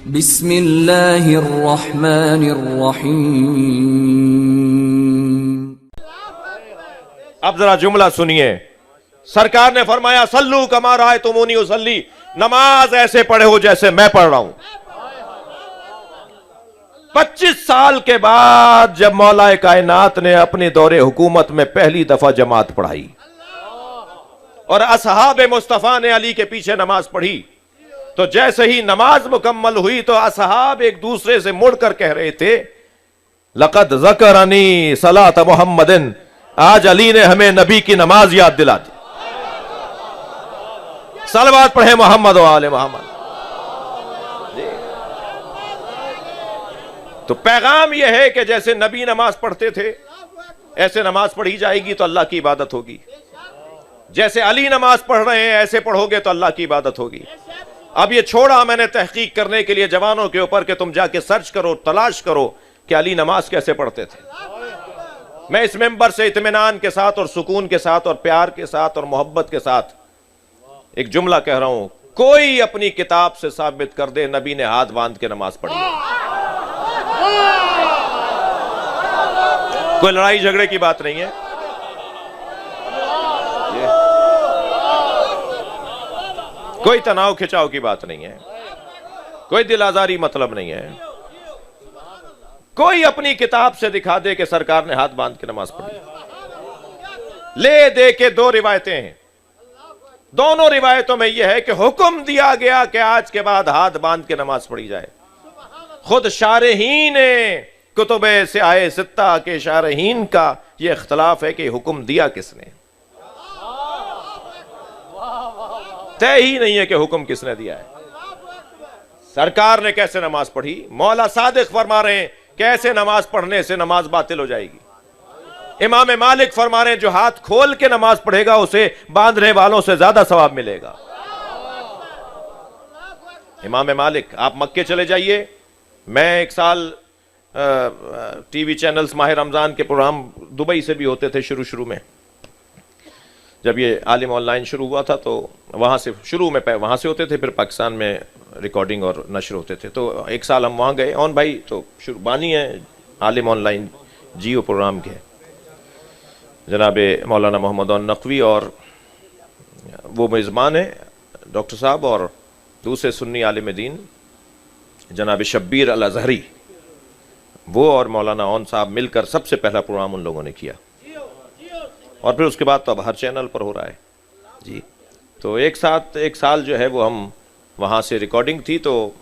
बिस्मिल्लाहिर्रहमानिर्रहीम। अब जरा जुमला सुनिए। सरकार ने फरमाया सल्लू कमा रायतुमूनी उसल्ली, नमाज ऐसे पढ़े हो जैसे मैं पढ़ रहा हूं। 25 साल के बाद जब मौलाए कायनात ने अपने दौरे हुकूमत में पहली दफा जमात पढ़ाई और असहाबे मुस्तफा ने अली के पीछे नमाज पढ़ी, तो जैसे ही नमाज मुकम्मल हुई तो असहाब एक दूसरे से मुड़कर कह रहे थे, लक़द ज़करनी सलात मुहम्मदिन, आज अली ने हमें नबी की नमाज याद दिला दी। सलवात पढ़े मोहम्मद व आले मोहम्मद। तो पैगाम यह है कि जैसे नबी नमाज पढ़ते थे ऐसे नमाज पढ़ी जाएगी तो अल्लाह की इबादत होगी। जैसे अली नमाज पढ़ रहे हैं ऐसे पढ़ोगे तो अल्लाह की इबादत होगी। अब ये छोड़ा मैंने तहकीक करने के लिए जवानों के ऊपर कि तुम जाके सर्च करो, तलाश करो कि अली नमाज कैसे पढ़ते थे। मैं इस मेंबर से इत्मीनान के साथ और सुकून के साथ और प्यार के साथ और मोहब्बत के साथ एक जुमला कह रहा हूं, कोई अपनी किताब से साबित कर दे नबी ने हाथ बांध के नमाज पढ़ी। कोई लड़ाई झगड़े की बात नहीं है, कोई तनाव खिंचाव की बात नहीं है, कोई दिल आजारी मतलब नहीं है। कोई अपनी किताब से दिखा दे कि सरकार ने हाथ बांध के नमाज पढ़ी। ले दे के दो रिवायतें हैं, दोनों रिवायतों में यह है कि हुक्म दिया गया कि आज के बाद हाथ बांध के नमाज पढ़ी जाए। खुद शारहीन कुतुबे से आए सित्ता के शारहीन का यह इख्तलाफ है कि हुक्म दिया किसने। तय ही नहीं है कि हुक्म किसने दिया है। सरकार ने कैसे नमाज पढ़ी, मौला सादिक फरमा रहे हैं कैसे नमाज पढ़ने से नमाज बातिल हो जाएगी। इमाम मालिक फरमा रहे हैं जो हाथ खोल के नमाज पढ़ेगा उसे बांधने वालों से ज्यादा सवाब मिलेगा। इमाम मालिक, आप मक्के चले जाइए। मैं एक साल टीवी चैनल्स माह रमजान के प्रोग्राम दुबई से भी होते थे शुरू में, जब ये आलिम ऑनलाइन शुरू हुआ था तो वहाँ से शुरू में वहाँ से होते थे, फिर पाकिस्तान में रिकॉर्डिंग और नशर होते थे। तो एक साल हम वहाँ गए। ऑन भाई तो शुरू बानी है आलिम ऑनलाइन जियो प्रोग्राम के, जनाब मौलाना मोहम्मद नकवी, और वो मेज़बान है डॉक्टर साहब, और दूसरे सुन्नी आलिम दीन जनाब शब्बीर अल अज़हरी, वो और मौलाना ओन साहब मिलकर सबसे पहला प्रोग्राम उन लोगों ने किया। और फिर उसके बाद तो अब हर चैनल पर हो रहा है जी। तो एक साल जो है वो हम वहाँ से रिकॉर्डिंग थी, तो